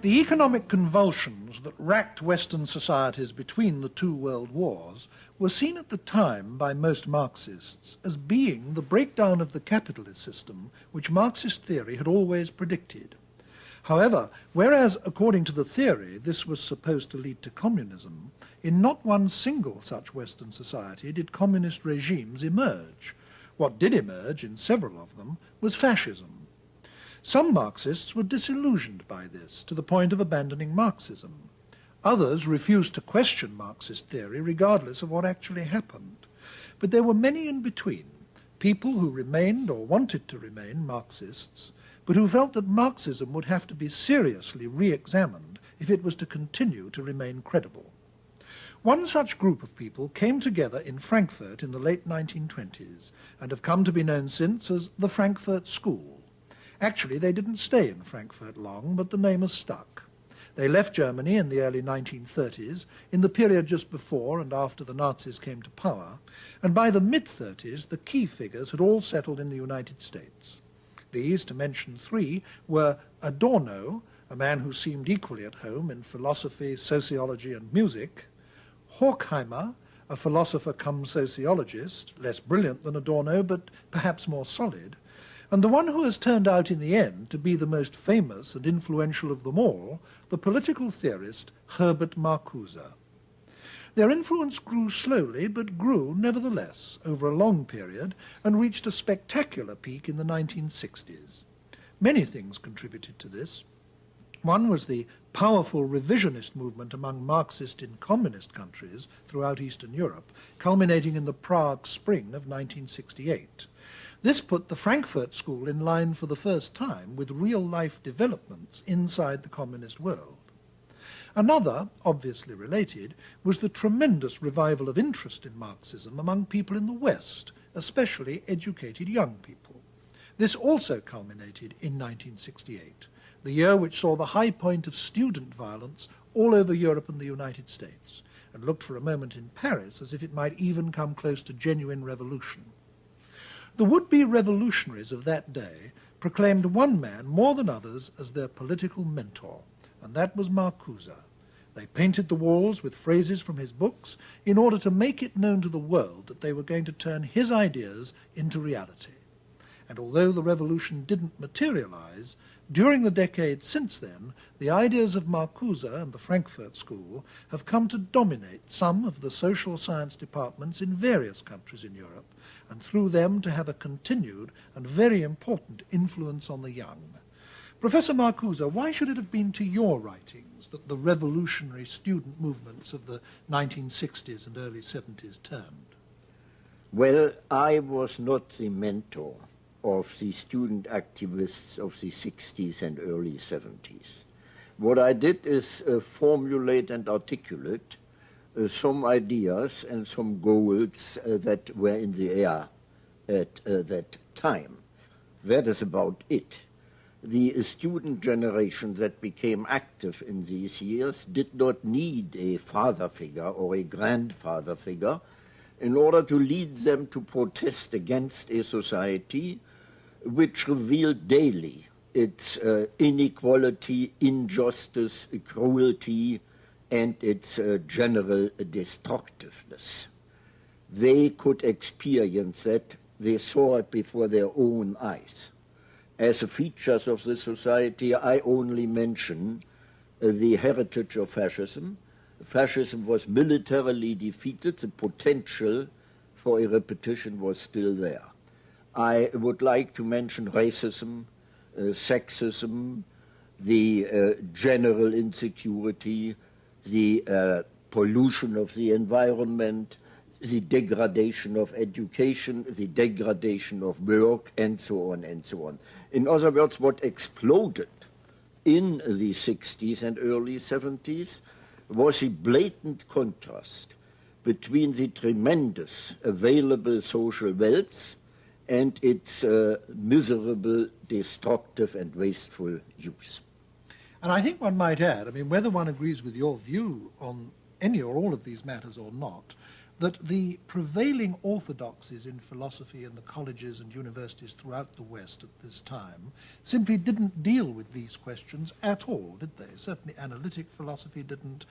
The economic convulsions that racked Western societies between the two world wars were seen at the time by most Marxists as being the breakdown of the capitalist system which Marxist theory had always predicted. However, whereas according to the theory this was supposed to lead to communism, in not one single such Western society did communist regimes emerge. What did emerge in several of them was fascism. Some Marxists were disillusioned by this, to the point of abandoning Marxism. Others refused to question Marxist theory regardless of what actually happened. But there were many in between, people who remained or wanted to remain Marxists, but who felt that Marxism would have to be seriously re-examined if it was to continue to remain credible. One such group of people came together in Frankfurt in the late 1920s and have come to be known since as the Frankfurt School. Actually, they didn't stay in Frankfurt long, but the name has stuck. They left Germany in the early 1930s, in the period just before and after the Nazis came to power, and by the mid-30s the key figures had all settled in the United States. These, to mention three, were Adorno, a man who seemed equally at home in philosophy, sociology and music; Horkheimer, a philosopher come sociologist, less brilliant than Adorno but perhaps more solid; and the one who has turned out in the end to be the most famous and influential of them all, the political theorist Herbert Marcuse. Their influence grew slowly, but grew nevertheless over a long period and reached a spectacular peak in the 1960s. Many things contributed to this. One was the powerful revisionist movement among Marxist in communist countries throughout Eastern Europe, culminating in the Prague Spring of 1968. This put the Frankfurt School in line for the first time with real-life developments inside the communist world. Another, obviously related, was the tremendous revival of interest in Marxism among people in the West, especially educated young people. This also culminated in 1968, the year which saw the high point of student violence all over Europe and the United States, and looked for a moment in Paris as if it might even come close to genuine revolution. The would-be revolutionaries of that day proclaimed one man more than others as their political mentor, and that was Marcuse. They painted the walls with phrases from his books in order to make it known to the world that they were going to turn his ideas into reality. And although the revolution didn't materialize, during the decades since then, the ideas of Marcuse and the Frankfurt School have come to dominate some of the social science departments in various countries in Europe, and through them to have a continued and very important influence on the young. Professor Marcuse, why should it have been to your writings that the revolutionary student movements of the 1960s and early 70s turned? Well, I was not the mentor of the student activists of the 60s and early 70s. What I did is formulate and articulate some ideas and some goals that were in the air at that time. That is about it. The student generation that became active in these years did not need a father figure or a grandfather figure in order to lead them to protest against a society which revealed daily its inequality, injustice, cruelty, and its general destructiveness. They could experience that. They saw it before their own eyes. As features of the society, I only mention the heritage of fascism. Fascism was militarily defeated. The potential for a repetition was still there. I would like to mention racism, sexism, the general insecurity, the pollution of the environment, the degradation of education, the degradation of work, and so on and so on. In other words, what exploded in the 60s and early 70s was a blatant contrast between the tremendous available social wealth and its miserable, destructive, and wasteful use. And I think one might add, I mean, whether one agrees with your view on any or all of these matters or not, that the prevailing orthodoxies in philosophy in the colleges and universities throughout the West at this time simply didn't deal with these questions at all, did they? Certainly analytic philosophy didn't,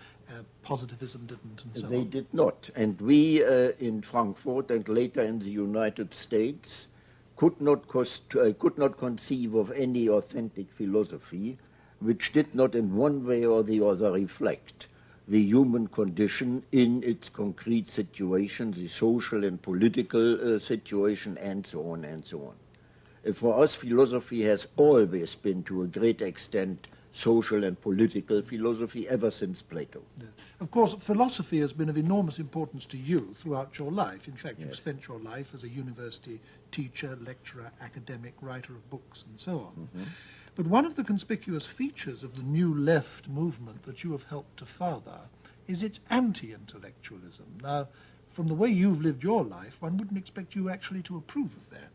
positivism didn't, and so on. They did not. And we in Frankfurt and later in the United States could not conceive of any authentic philosophy which did not in one way or the other reflect the human condition in its concrete situation, the social and political situation, and so on and so on. For us, philosophy has always been, to a great extent, social and political philosophy ever since Plato. Yeah. Of course, philosophy has been of enormous importance to you throughout your life. In fact, you've Yes. spent your life as a university teacher, lecturer, academic, writer of books, and so on. Mm-hmm. But one of the conspicuous features of the New Left movement that you have helped to father is its anti-intellectualism. Now, from the way you've lived your life, one wouldn't expect you actually to approve of that.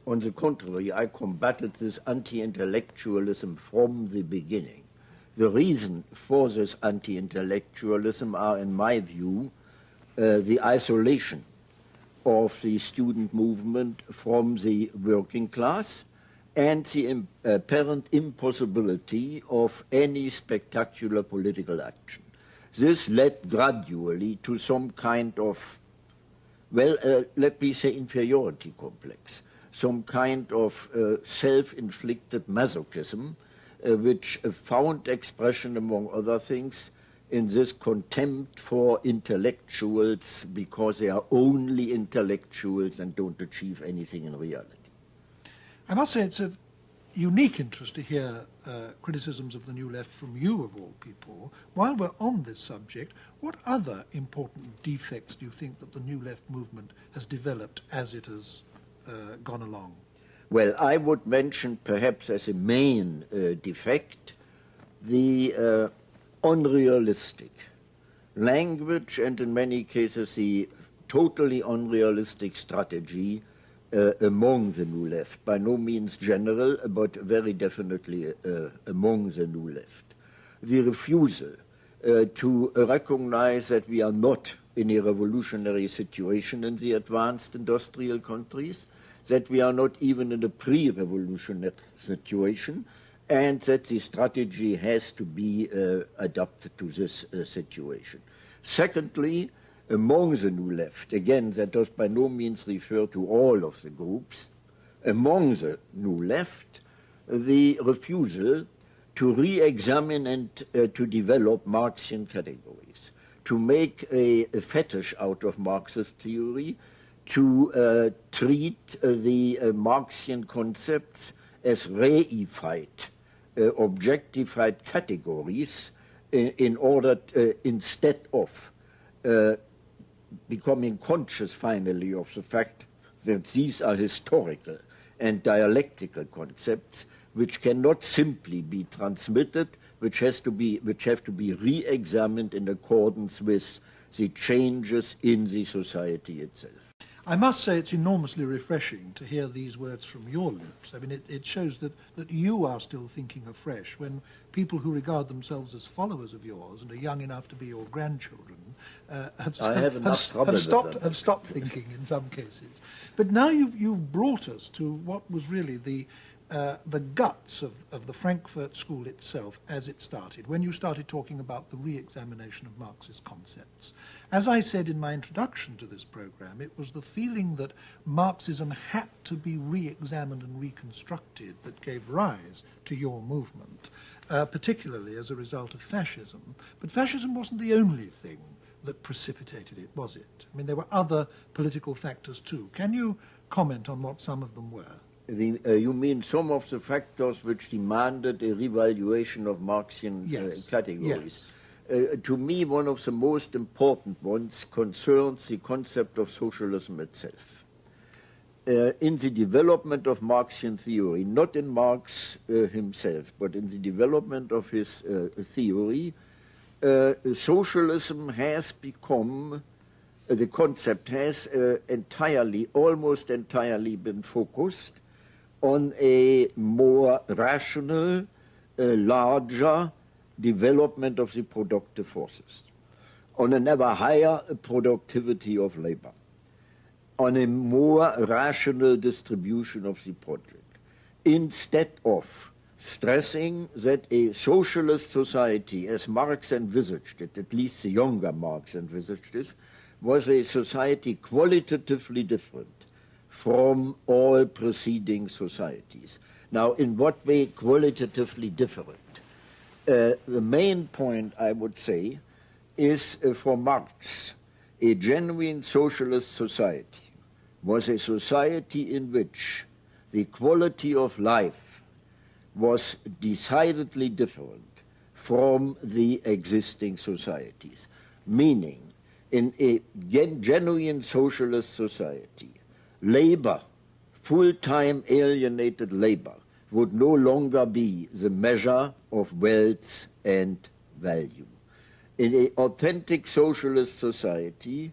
On the contrary, I combated this anti-intellectualism from the beginning. The reason for this anti-intellectualism are, in my view, the isolation of the student movement from the working class and the apparent impossibility of any spectacular political action. This led gradually to some kind of, well, let me say inferiority complex, some kind of self-inflicted masochism, which found expression, among other things, in this contempt for intellectuals because they are only intellectuals and don't achieve anything in reality. I must say it's of unique interest to hear criticisms of the New Left from you, of all people. While we're on this subject, what other important defects do you think that the New Left movement has developed as it has gone along? Well, I would mention perhaps as a main defect the unrealistic language and in many cases the totally unrealistic strategy among the New Left, by no means general, but very definitely among the New Left. The refusal to recognize that we are not in a revolutionary situation in the advanced industrial countries, that we are not even in a pre-revolutionary situation, and that the strategy has to be adapted to this situation. Secondly, among the New Left, again, that does by no means refer to all of the groups, among the New Left, the refusal to re-examine and to develop Marxian categories, to make a fetish out of Marxist theory, to treat the Marxian concepts as reified, objectified categories in order instead of becoming conscious finally of the fact that these are historical and dialectical concepts which cannot simply be transmitted, which have to be re-examined in accordance with the changes in the society itself. I must say it's enormously refreshing to hear these words from your lips. I mean, it shows that you are still thinking afresh when people who regard themselves as followers of yours and are young enough to be your grandchildren have stopped thinking in some cases. But now you've brought us to what was really the guts of the Frankfurt School itself as it started, when you started talking about the re-examination of Marxist concepts. As I said in my introduction to this program, it was the feeling that Marxism had to be re-examined and reconstructed that gave rise to your movement, particularly as a result of fascism. But fascism wasn't the only thing that precipitated it, was it? I mean, there were other political factors too. Can you comment on what some of them were? You mean some of the factors which demanded a revaluation of Marxian categories? Yes. To me, one of the most important ones concerns the concept of socialism itself. In the development of Marxian theory, not in Marx himself, but in the development of his theory, socialism has become, the concept has almost entirely been focused on a more rational, larger development of the productive forces. on an ever higher productivity of labor, on a more rational distribution of the project, instead of stressing that a socialist society, as Marx envisaged it, at least the younger Marx envisaged it, was a society qualitatively different from all preceding societies. Now, in what way qualitatively different? The main point, I would say, is for Marx, a genuine socialist society was a society in which the quality of life was decidedly different from the existing societies. Meaning, in a genuine socialist society, labor, full-time alienated labor, would no longer be the measure of wealth and value. In an authentic socialist society,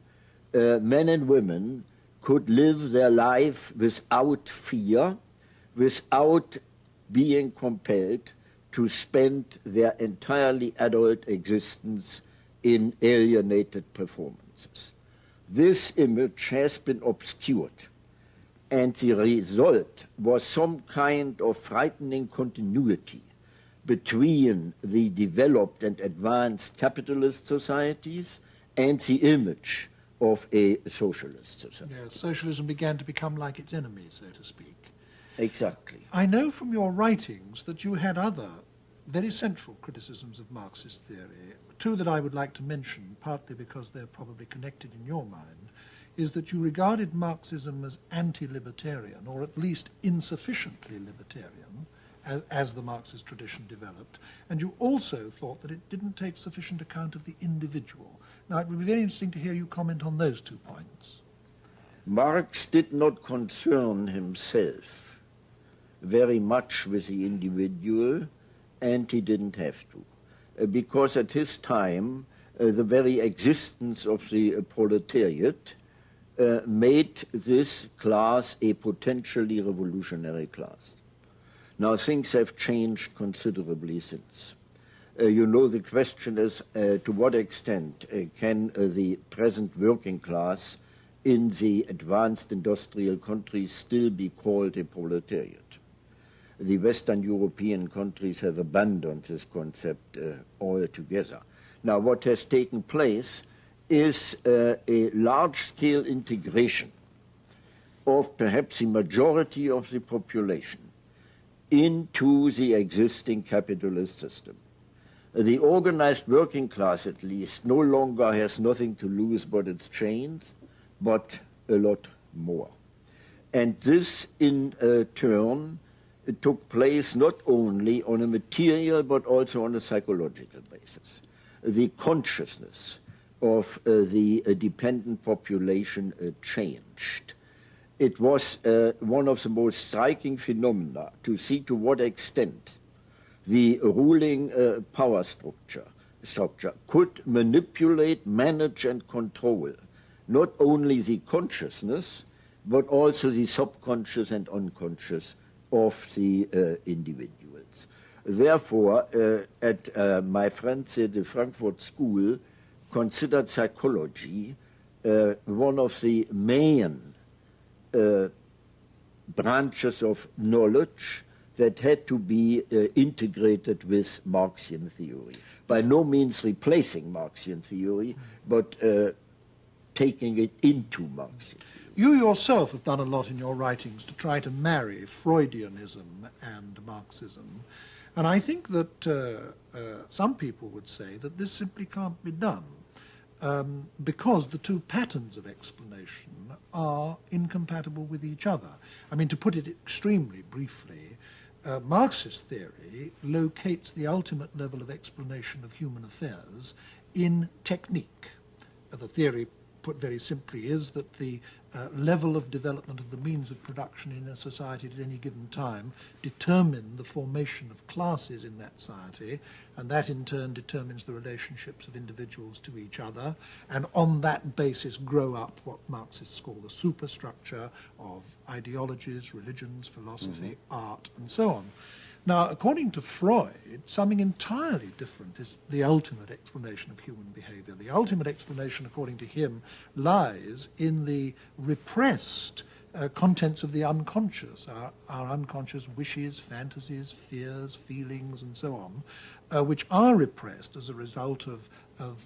men and women could live their life without fear, without being compelled to spend their entirely adult existence in alienated performances. This image has been obscured, and the result was some kind of frightening continuity between the developed and advanced capitalist societies and the image of a socialist society. Yes, socialism began to become like its enemy, so to speak. Exactly. I know from your writings that you had other very central criticisms of Marxist theory. Two that I would like to mention, partly because they're probably connected in your mind, is that you regarded Marxism as anti-libertarian, or at least insufficiently libertarian, as the Marxist tradition developed, and you also thought that it didn't take sufficient account of the individual. Now, it would be very interesting to hear you comment on those 2 points. Marx did not concern himself very much with the individual, and he didn't have to, because at his time, the very existence of the proletariat made this class a potentially revolutionary class. Now, things have changed considerably since. You know, the question is to what extent can the present working class in the advanced industrial countries still be called a proletariat? The Western European countries have abandoned this concept altogether. Now, what has taken place is a large-scale integration of perhaps the majority of the population into the existing capitalist system. The organized working class, at least, no longer has nothing to lose but its chains, but a lot more. And this, in turn, took place not only on a material but also on a psychological basis. The consciousness of the dependent population changed. It was one of the most striking phenomena to see to what extent the ruling power structure could manipulate, manage, and control not only the consciousness, but also the subconscious and unconscious of the individuals. Therefore, my friends at the Frankfurt School considered psychology one of the main branches of knowledge that had to be integrated with Marxian theory. By no means replacing Marxian theory, but taking it into Marxian theory. You yourself have done a lot in your writings to try to marry Freudianism and Marxism, and I think that some people would say that this simply can't be done because the two patterns of explanation are incompatible with each other. I mean, to put it extremely briefly, Marxist theory locates the ultimate level of explanation of human affairs in technique. The theory, put very simply, is that the level of development of the means of production in a society at any given time determine the formation of classes in that society, and that in turn determines the relationships of individuals to each other, and on that basis grow up what Marxists call the superstructure of ideologies, religions, philosophy, art, and so on. Now, according to Freud, something entirely different is the ultimate explanation of human behavior. The ultimate explanation, according to him, lies in the repressed contents of the unconscious, our unconscious wishes, fantasies, fears, feelings, and so on, which are repressed as a result of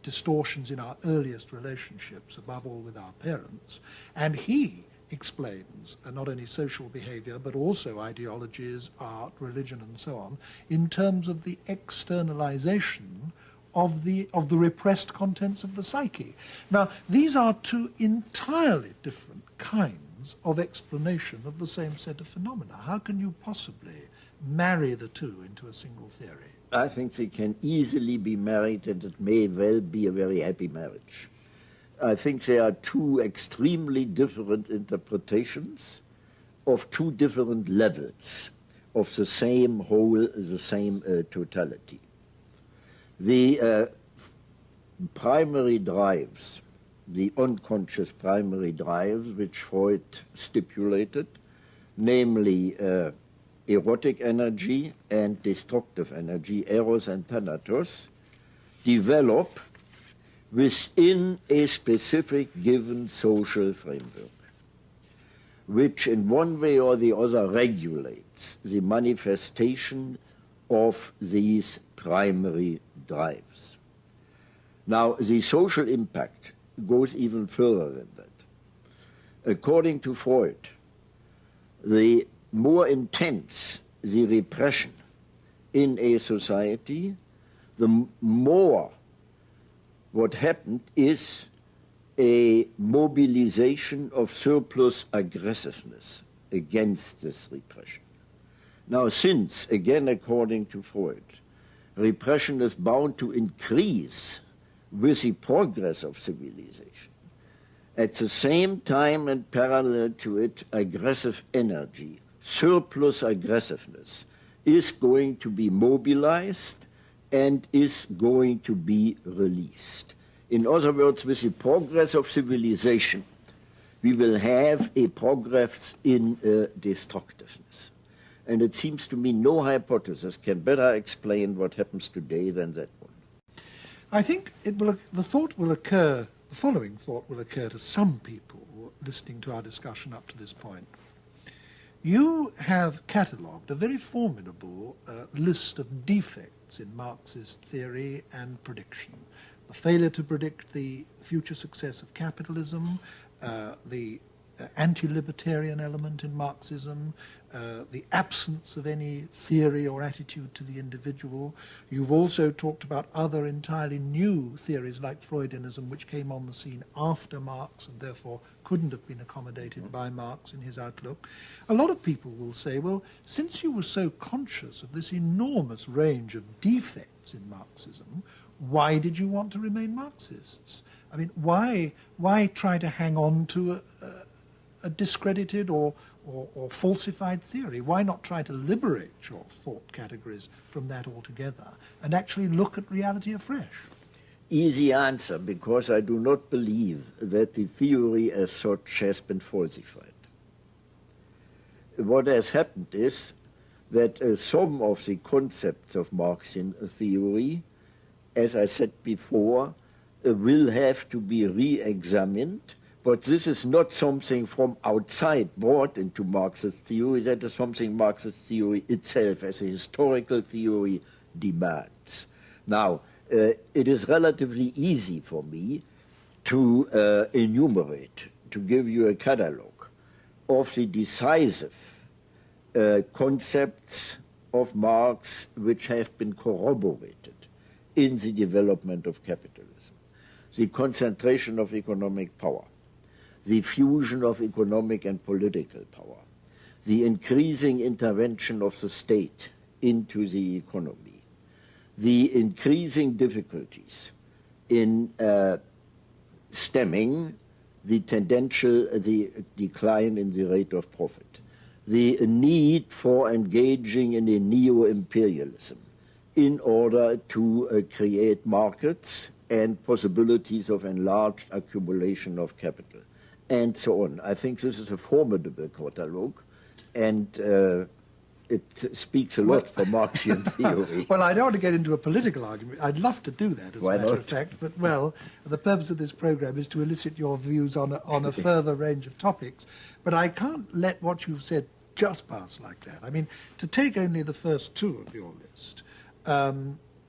distortions in our earliest relationships, above all with our parents. And he explains not only social behavior, but also ideologies, art, religion, and so on, in terms of the externalization of the repressed contents of the psyche. Now, these are two entirely different kinds of explanation of the same set of phenomena. How can you possibly marry the two into a single theory? I think they can easily be married, and it may well be a very happy marriage. I think there are two extremely different interpretations of two different levels of the same whole, the same totality. The primary drives, the unconscious primary drives, which Freud stipulated, namely erotic energy and destructive energy, eros and thanatos, develop within a specific given social framework, which in one way or the other regulates the manifestation of these primary drives. Now, the social impact goes even further than that. According to Freud, the more intense the repression in a society, the more what happened is a mobilization of surplus aggressiveness against this repression. Now, since, again according to Freud, repression is bound to increase with the progress of civilization, at the same time and parallel to it, aggressive energy, surplus aggressiveness, is going to be mobilized and is going to be released. In other words, with the progress of civilization, we will have a progress in destructiveness. And it seems to me no hypothesis can better explain what happens today than that one. I think the following thought will occur to some people listening to our discussion up to this point. You have catalogued a very formidable list of defects in Marxist theory and prediction. The failure to predict the future success of capitalism, the anti-libertarian element in Marxism, the absence of any theory or attitude to the individual. You've also talked about other entirely new theories like Freudianism, which came on the scene after Marx and therefore couldn't have been accommodated by Marx in his outlook. A lot of people will say, well, since you were so conscious of this enormous range of defects in Marxism, why did you want to remain Marxists? I mean, why try to hang on to a discredited or falsified theory? Why not try to liberate your thought categories from that altogether and actually look at reality afresh? Easy answer, because I do not believe that the theory as such has been falsified. What has happened is that some of the concepts of Marxian theory, as I said before, will have to be re-examined. But this is not something from outside brought into Marxist theory. That is something Marxist theory itself, as a historical theory, demands. Now, it is relatively easy for me to enumerate, to give you a catalogue of the decisive concepts of Marx which have been corroborated in the development of capitalism. The concentration of economic power, the fusion of economic and political power, the increasing intervention of the state into the economy, the increasing difficulties in stemming the decline in the rate of profit, the need for engaging in a neo-imperialism in order to create markets and possibilities of enlarged accumulation of capital, and so on. I think this is a formidable catalogue, and it speaks a lot for Marxian theory. Well, I don't want to get into a political argument. I'd love to do that, as Why a matter not? of fact. But, well, the purpose of this program is to elicit your views on a further range of topics. But I can't let what you've said just pass like that. I mean, to take only the first two of your list,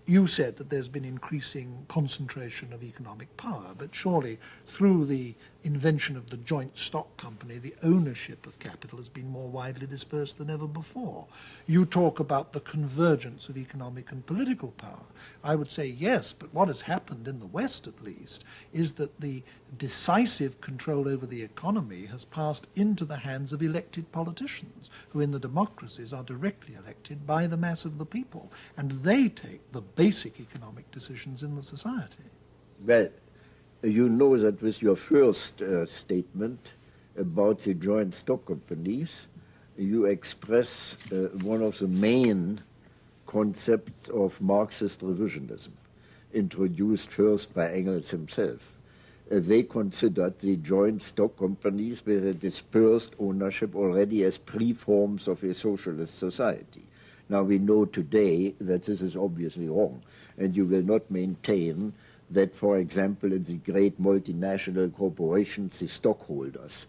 you said that there's been increasing concentration of economic power, but surely through the invention of the joint stock company, the ownership of capital has been more widely dispersed than ever before. You talk about the convergence of economic and political power. I would say yes, but what has happened in the West, at least, is that the decisive control over the economy has passed into the hands of elected politicians, who in the democracies are directly elected by the mass of the people, and they take the basic economic decisions in the society. Well, you know that with your first statement about the joint stock companies, you express one of the main concepts of Marxist revisionism, introduced first by Engels himself. They considered the joint stock companies with a dispersed ownership already as pre-forms of a socialist society. Now we know today that this is obviously wrong, and you will not maintain that, for example, in the great multinational corporations, the stockholders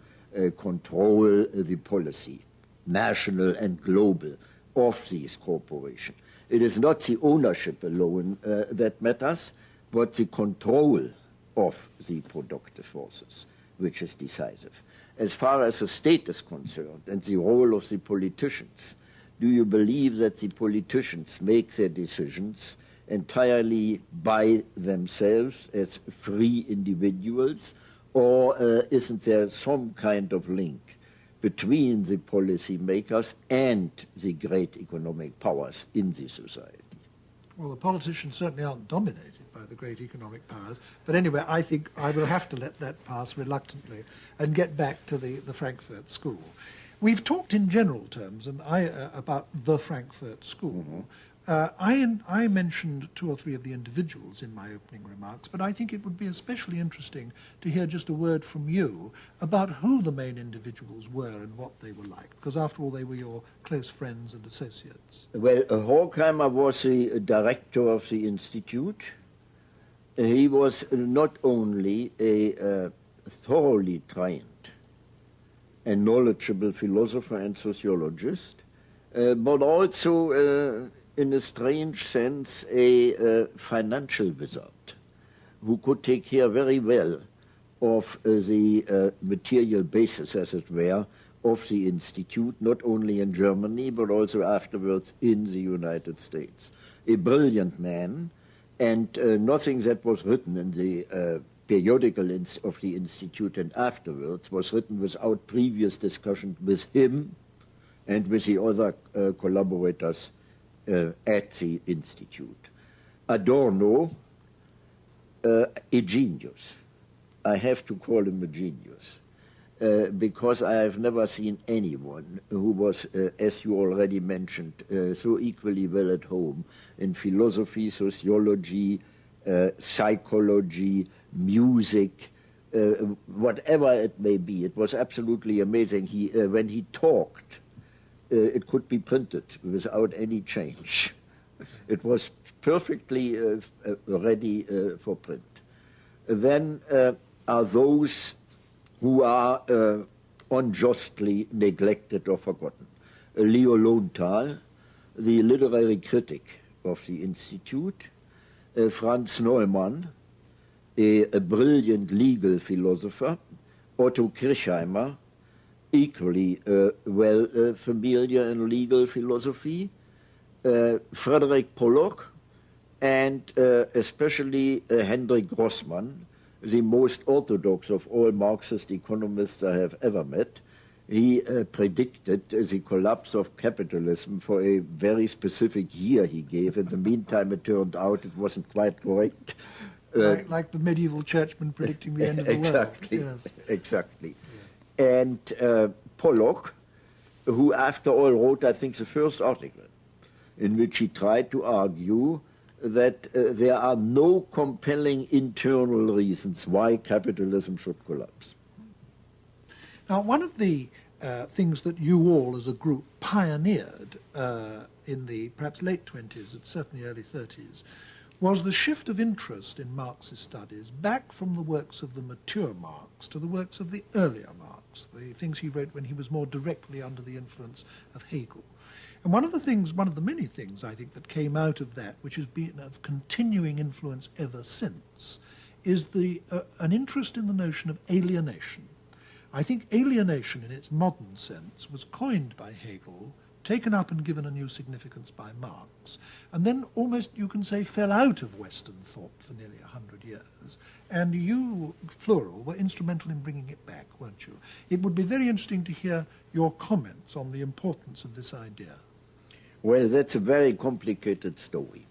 control the policy, national and global, of these corporations. It is not the ownership alone that matters, but the control of the productive forces, which is decisive. As far as the state is concerned and the role of the politicians, do you believe that the politicians make their decisions entirely by themselves as free individuals, or isn't there some kind of link between the policy makers and the great economic powers in the society? Well, the politicians certainly aren't dominated by the great economic powers. But anyway, I think I will have to let that pass reluctantly and get back to the Frankfurt School. We've talked in general terms about the Frankfurt School. Mm-hmm. I mentioned two or three of the individuals in my opening remarks, but I think it would be especially interesting to hear just a word from you about who the main individuals were and what they were like, because after all, they were your close friends and associates. Well, Horkheimer was the director of the institute. He was not only a thoroughly trained and knowledgeable philosopher and sociologist, but also in a strange sense, a financial wizard who could take care very well of the material basis, as it were, of the institute, not only in Germany, but also afterwards in the United States. A brilliant man, and nothing that was written in the periodical of the institute and afterwards was written without previous discussion with him and with the other collaborators at the institute. Adorno, a genius. I have to call him a genius, because I have never seen anyone who was, as you already mentioned, so equally well at home in philosophy, sociology, psychology, music, whatever it may be. It was absolutely amazing. He, when he talked, it could be printed without any change. It was perfectly ready for print. Then are those who are unjustly neglected or forgotten. Leo Lowenthal, the literary critic of the Institute, Franz Neumann, a brilliant legal philosopher, Otto Kirchheimer, equally well familiar in legal philosophy, Frederick Pollock, and especially Hendrik Grossmann, the most orthodox of all Marxist economists I have ever met. He predicted the collapse of capitalism for a very specific year he gave. In the meantime, it turned out it wasn't quite correct. Like the medieval churchmen predicting the end of the exactly, world. Yes. Exactly. Yeah. And Pollock, who after all wrote, I think, the first article, in which he tried to argue that there are no compelling internal reasons why capitalism should collapse. Now, one of the things that you all as a group pioneered in the perhaps late 20s and certainly early 30s was the shift of interest in Marxist studies back from the works of the mature Marx to the works of the earlier Marx, the things he wrote when he was more directly under the influence of Hegel. And one of the many things I think that came out of that, which has been of continuing influence ever since, is an interest in the notion of alienation. I think alienation in its modern sense was coined by Hegel, taken up and given a new significance by Marx, and then almost, you can say, fell out of Western thought for nearly 100 years. And you, plural, were instrumental in bringing it back, weren't you? It would be very interesting to hear your comments on the importance of this idea. Well, that's a very complicated story.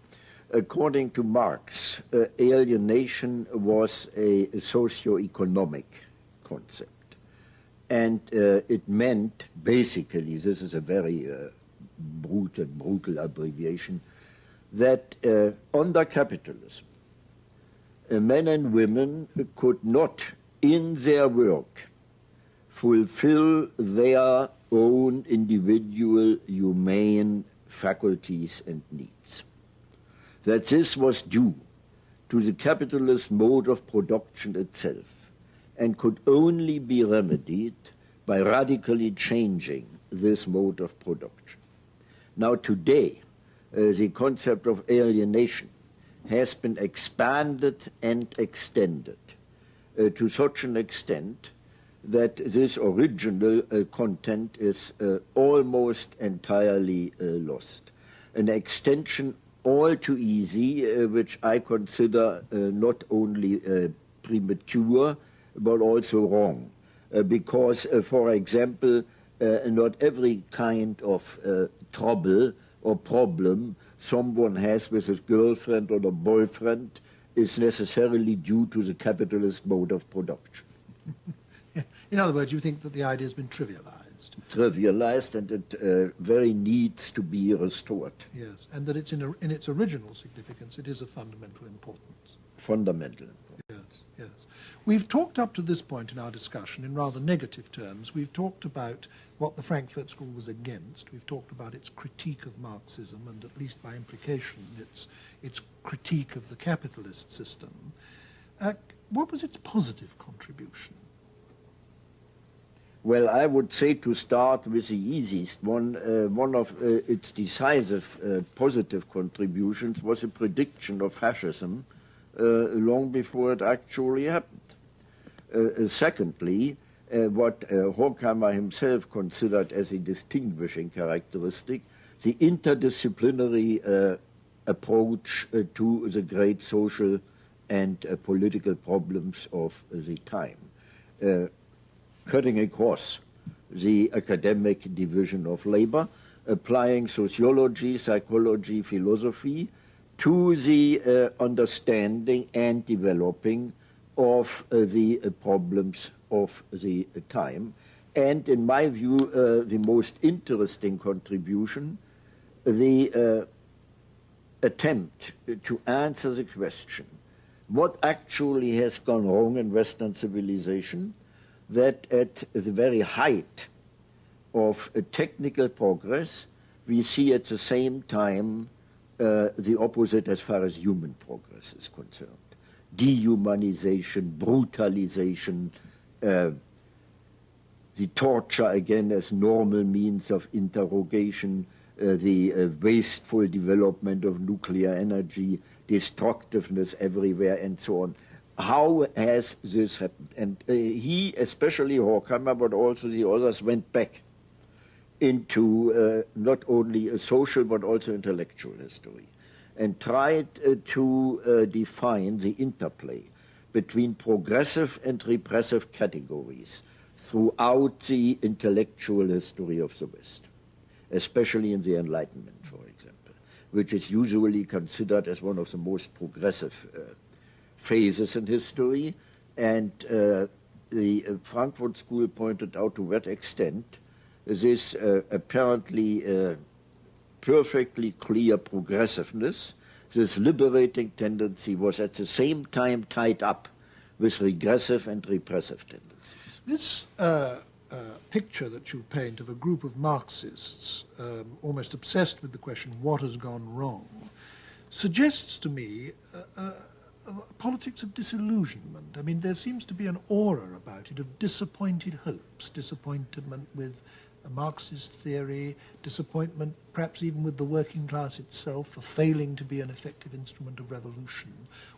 According to Marx, alienation was a socio-economic concept. And it meant, basically, this is a very brutal abbreviation, that under capitalism, men and women could not, in their work, fulfill their own individual humane faculties and needs. That this was due to the capitalist mode of production itself, and could only be remedied by radically changing this mode of production. Now today, the concept of alienation has been expanded and extended to such an extent that this original content is almost entirely lost. An extension all too easy, which I consider not only premature, but also wrong, because, for example, not every kind of trouble or problem someone has with his girlfriend or a boyfriend is necessarily due to the capitalist mode of production. In other words, you think that the idea has been trivialized? Trivialized, and it very needs to be restored. Yes, and that it's in its original significance, it is of fundamental importance. Fundamental importance. Yes, yes. We've talked up to this point in our discussion in rather negative terms. We've talked about what the Frankfurt School was against. We've talked about its critique of Marxism and, at least by implication, its critique of the capitalist system. What was its positive contribution? Well, I would say, to start with the easiest one, one of its decisive positive contributions was a prediction of fascism long before it actually happened. Secondly, what Horkheimer himself considered as a distinguishing characteristic, the interdisciplinary approach to the great social and political problems of the time, cutting across the academic division of labor, applying sociology, psychology, philosophy to the understanding and developing of the problems of the time. And in my view, the most interesting contribution, the attempt to answer the question, what actually has gone wrong in Western civilization, that at the very height of technical progress, we see at the same time the opposite as far as human progress is concerned. Dehumanization, brutalization, the torture again as normal means of interrogation, the wasteful development of nuclear energy, destructiveness everywhere, and so on. How has this happened? And he, especially Horkheimer, but also the others, went back into not only a social but also intellectual history, and tried to define the interplay between progressive and repressive categories throughout the intellectual history of the West, especially in the Enlightenment, for example, which is usually considered as one of the most progressive phases in history. And the Frankfurt School pointed out to what extent this apparently perfectly clear progressiveness, this liberating tendency, was at the same time tied up with regressive and repressive tendencies. This picture that you paint of a group of Marxists almost obsessed with the question, what has gone wrong, suggests to me a politics of disillusionment. I mean, there seems to be an aura about it of disappointed hopes, disappointment with a Marxist theory, disappointment perhaps even with the working class itself for failing to be an effective instrument of revolution.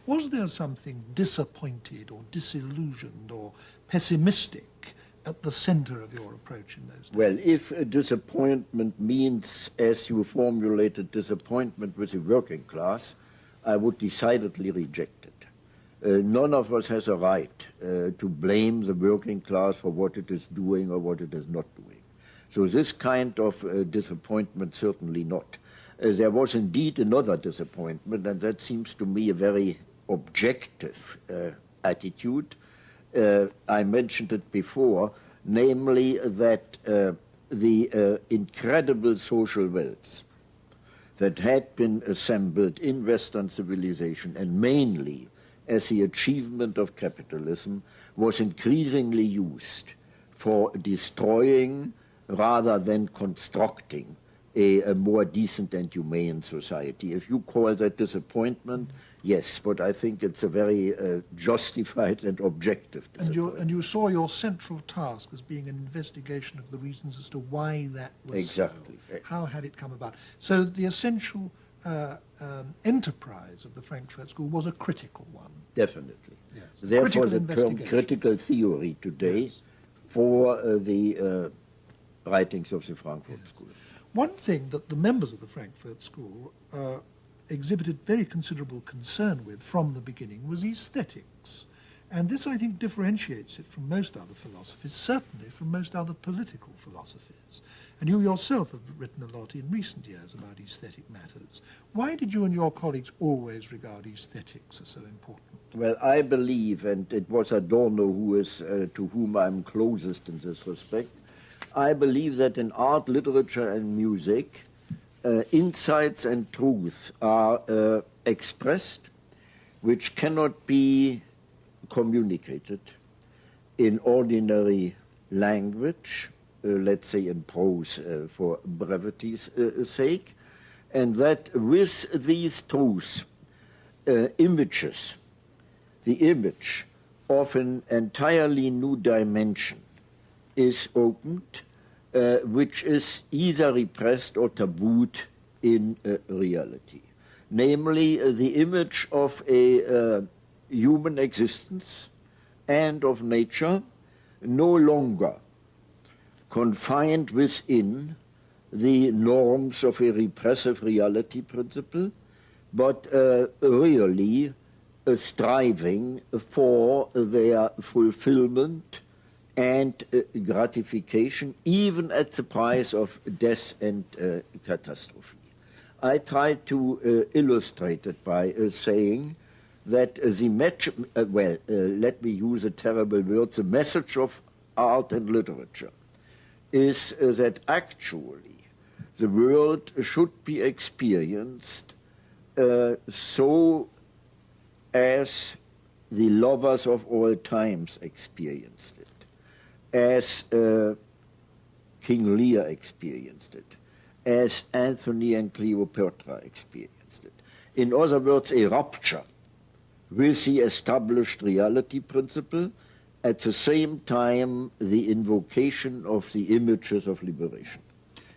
Was there something disappointed or disillusioned or pessimistic at the center of your approach in those days? Well, if a disappointment means, as you formulated, disappointment with the working class, I would decidedly reject it. None of us has a right to blame the working class for what it is doing or what it is not doing. So this kind of disappointment, certainly not. There was indeed another disappointment, and that seems to me a very objective attitude. I mentioned it before, namely that the incredible social wealth that had been assembled in Western civilization, and mainly as the achievement of capitalism, was increasingly used for destroying rather than constructing a more decent and humane society. If you call that disappointment, yes, but I think it's a very justified and objective disappointment. And you saw your central task as being an investigation of the reasons as to why that was exactly. so. How had it come about? So the essential enterprise of the Frankfurt School was a critical one. Definitely. Yes. Therefore, the term critical theory today, yes, for the writings of the Frankfurt, yes, School. One thing that the members of the Frankfurt School exhibited very considerable concern with from the beginning was aesthetics. And this, I think, differentiates it from most other philosophies, certainly from most other political philosophies. And you yourself have written a lot in recent years about aesthetic matters. Why did you and your colleagues always regard aesthetics as so important? Well, I believe, and it was Adorno who is to whom I'm closest in this respect, I believe that in art, literature, and music, insights and truth are expressed which cannot be communicated in ordinary language, let's say in prose for brevity's sake, and that with these truths, images, the image of an entirely new dimension is opened, which is either repressed or tabooed in reality. Namely, the image of a human existence and of nature no longer confined within the norms of a repressive reality principle, but really striving for their fulfillment and gratification, even at the price of death and catastrophe. I try to illustrate it by saying that let me use a terrible word, the message of art and literature is that actually the world should be experienced so as the lovers of all times experienced it, as King Lear experienced it, as Antony and Cleopatra experienced it. In other words, a rupture with the established reality principle, at the same time the invocation of the images of liberation.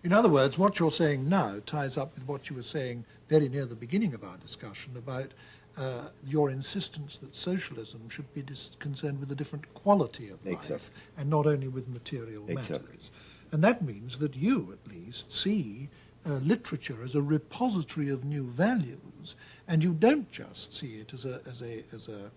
In other words, what you're saying now ties up with what you were saying very near the beginning of our discussion about your insistence that socialism should be concerned with a different quality of life, exactly, and not only with material exactly, matters. And that means that you, at least, see literature as a repository of new values, and you don't just see it as a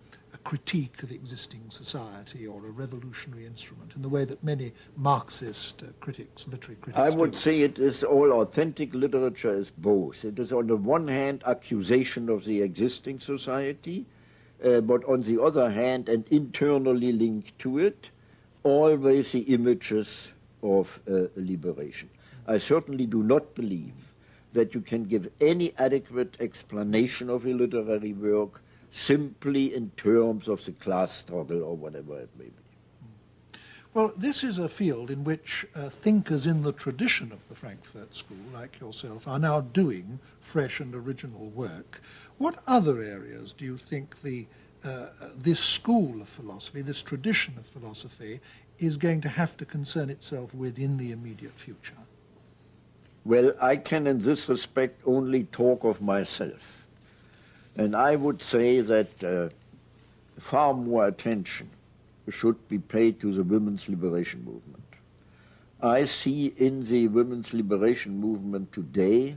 critique of existing society or a revolutionary instrument in the way that many Marxist critics, literary critics I would do. say it is all authentic literature is both. It is on the one hand accusation of the existing society, but on the other hand, and internally linked to it, always the images of liberation. I certainly do not believe that you can give any adequate explanation of a literary work simply in terms of the class struggle or whatever it may be. Well, this is a field in which thinkers in the tradition of the Frankfurt School, like yourself, are now doing fresh and original work. What other areas do you think this school of philosophy, this tradition of philosophy, is going to have to concern itself with in the immediate future? Well, I can in this respect only talk of myself. And I would say that far more attention should be paid to the women's liberation movement. I see in the women's liberation movement today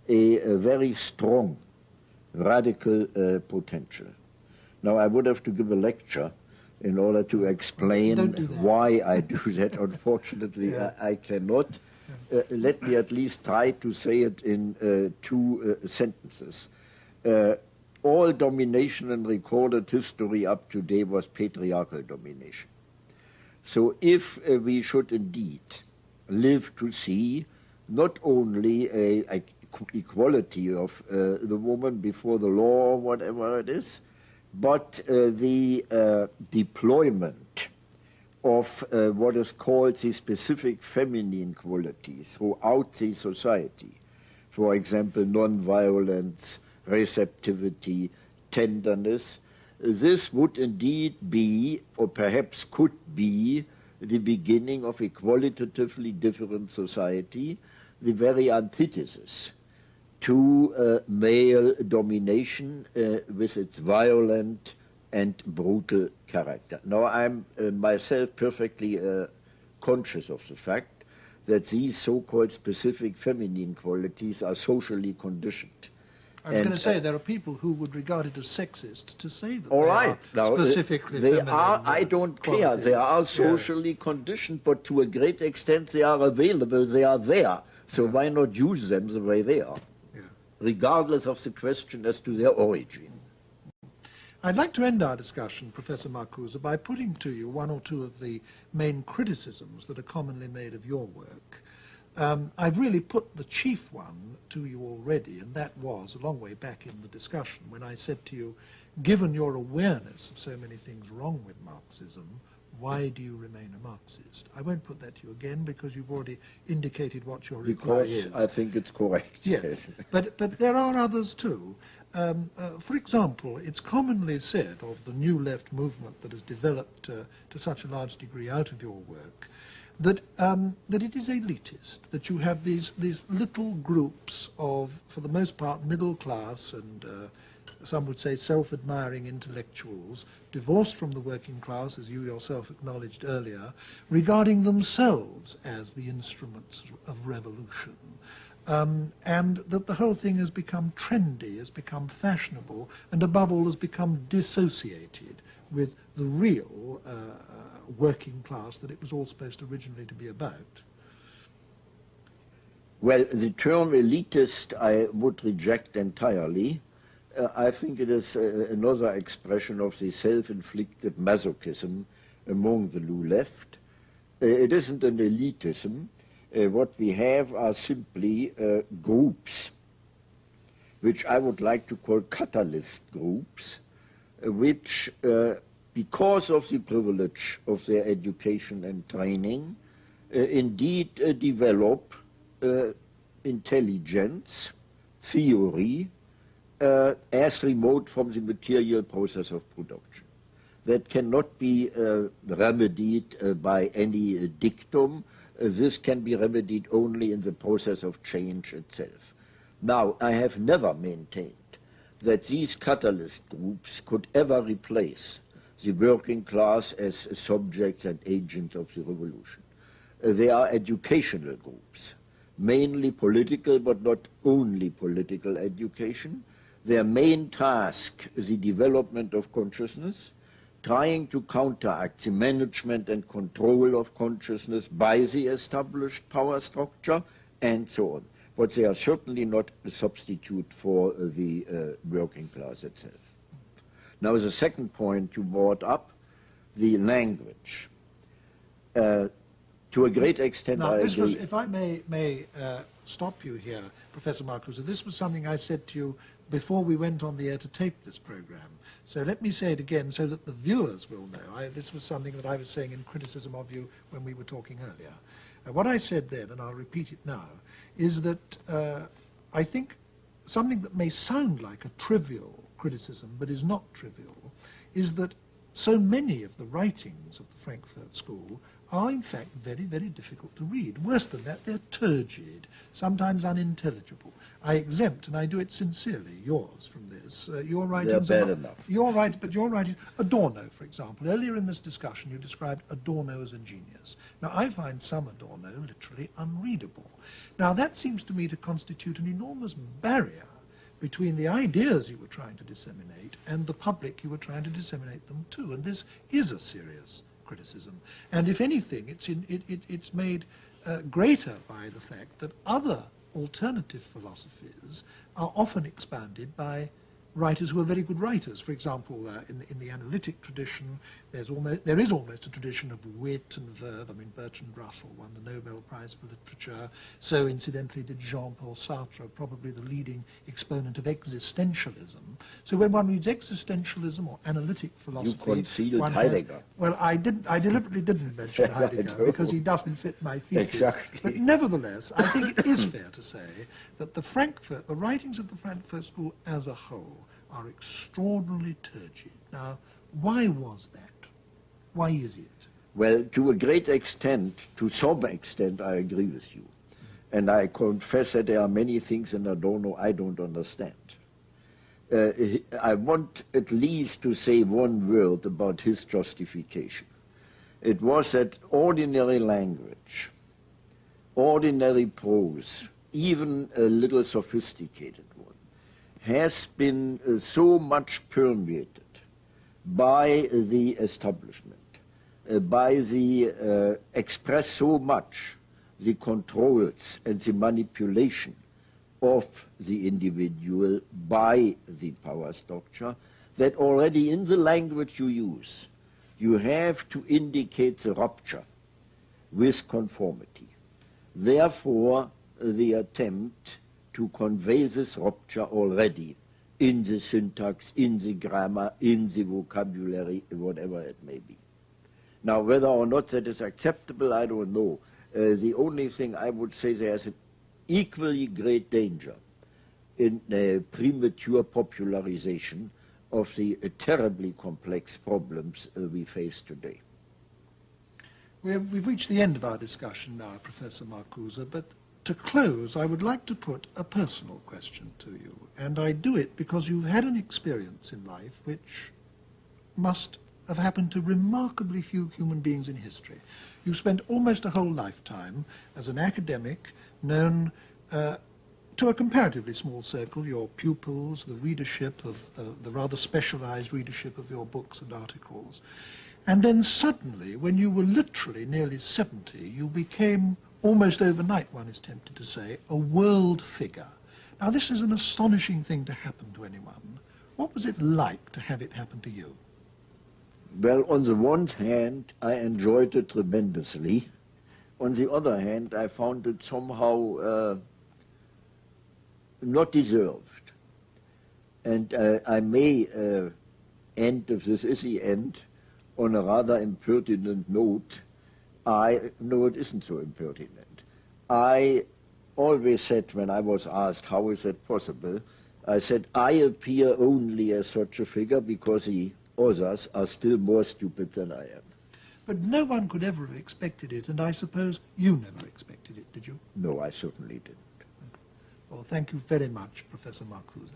a very strong, radical potential. Now, I would have to give a lecture in order to explain why I do that. Unfortunately, I cannot. Let me at least try to say it in two sentences. All domination in recorded history up to date was patriarchal domination. So if we should indeed live to see not only a equality of the woman before the law or whatever it is, but the deployment of what is called the specific feminine qualities throughout the society, for example, non-violence, receptivity, tenderness, this would indeed be, or perhaps could be, the beginning of a qualitatively different society, the very antithesis to male domination with its violent and brutal character. Now, I'm myself perfectly conscious of the fact that these so-called specific feminine qualities are socially conditioned. I was going to say there are people who would regard it as sexist to say that all they right. are now, specifically they feminine. I don't care. They are socially conditioned, but to a great extent they are available. They are there. So why not use them the way they are, regardless of the question as to their origin? I'd like to end our discussion, Professor Marcuse, by putting to you one or two of the main criticisms that are commonly made of your work. I've really put the chief one to you already, and that was a long way back in the discussion when I said to you, given your awareness of so many things wrong with Marxism, why do you remain a Marxist? I won't put that to you again because you've already indicated what your reply is. Because I think it's correct. Yes, but there are others too. For example, it's commonly said of the new left movement that has developed to such a large degree out of your work that it is elitist, that you have these little groups of, for the most part, middle class and some would say self-admiring intellectuals, divorced from the working class, as you yourself acknowledged earlier, regarding themselves as the instruments of revolution. And that the whole thing has become trendy, has become fashionable, and above all has become dissociated with the real working class that it was all supposed originally to be about. Well, the term elitist I would reject entirely. I think it is another expression of the self-inflicted masochism among the new left. It isn't an elitism. What we have are simply groups, which I would like to call catalyst groups, which, because of the privilege of their education and training, indeed develop intelligence, theory, as remote from the material process of production. That cannot be remedied by any dictum. This can be remedied only in the process of change itself. Now, I have never maintained that these catalyst groups could ever replace the working class as subjects and agents of the revolution. They are educational groups, mainly political, but not only political education. Their main task is the development of consciousness, trying to counteract the management and control of consciousness by the established power structure, and so on. But they are certainly not a substitute for the working class itself. Now, the second point you brought up, the language. To a great extent, now, I this agree. was, if I may stop you here, Professor Marcuse, this was something I said to you before we went on the air to tape this program. So let me say it again so that the viewers will know. This was something that I was saying in criticism of you when we were talking earlier. What I said then, and I'll repeat it now, is that I think something that may sound like a trivial criticism, but is not trivial, is that so many of the writings of the Frankfurt School are in fact very, very difficult to read. Worse than that, they're turgid, sometimes unintelligible. I exempt, and I do it sincerely, yours from this. Your writings they're are bad enough. But your writings, Adorno, for example. Earlier in this discussion, you described Adorno as a genius. Now, I find some Adorno literally unreadable. Now, that seems to me to constitute an enormous barrier between the ideas you were trying to disseminate and the public you were trying to disseminate them to. And this is a serious criticism. And if anything, it's made greater by the fact that other alternative philosophies are often expounded by writers who are very good writers. For example, in the analytic tradition, there is almost a tradition of wit and verve. I mean, Bertrand Russell won the Nobel Prize for Literature. So, incidentally, did Jean-Paul Sartre, probably the leading exponent of existentialism. So when one reads existentialism or analytic philosophy... You concealed Heidegger. Well, I deliberately didn't mention Heidegger because he doesn't fit my thesis. Exactly. But nevertheless, I think it is fair to say that the writings of the Frankfurt School as a whole are extraordinarily turgid. Now, why was that? Why is it? Well, to a great extent, to some extent, I agree with you. And I confess that there are many things in Adorno I don't understand. I want at least to say one word about his justification. It was that ordinary language, ordinary prose, even a little sophisticated one, has been so much permeated by the establishment, by the express so much the controls and the manipulation of the individual by the power structure, that already in the language you use, you have to indicate the rupture with conformity. Therefore, the attempt to convey this rupture already in the syntax, in the grammar, in the vocabulary, whatever it may be. Now, whether or not that is acceptable, I don't know. The only thing I would say, there's an equally great danger in premature popularization of the terribly complex problems we face today. We've reached the end of our discussion now, Professor Marcuse, but to close, I would like to put a personal question to you, and I do it because you've had an experience in life which must have happened to remarkably few human beings in history. You spent almost a whole lifetime as an academic, known to a comparatively small circle, your pupils, the readership of the rather specialized readership of your books and articles. And then suddenly, when you were literally nearly 70, you became, almost overnight, one is tempted to say, a world figure. Now, this is an astonishing thing to happen to anyone. What was it like to have it happen to you? Well, on the one hand, I enjoyed it tremendously. On the other hand, I found it somehow not deserved. And I may end, if this is the end, on a rather impertinent note. No, it isn't so impertinent. I always said, when I was asked how is that possible, I said, I appear only as such a figure because the others are still more stupid than I am. But no one could ever have expected it, and I suppose you never expected it, did you? No, I certainly didn't. Well, thank you very much, Professor Marcuse.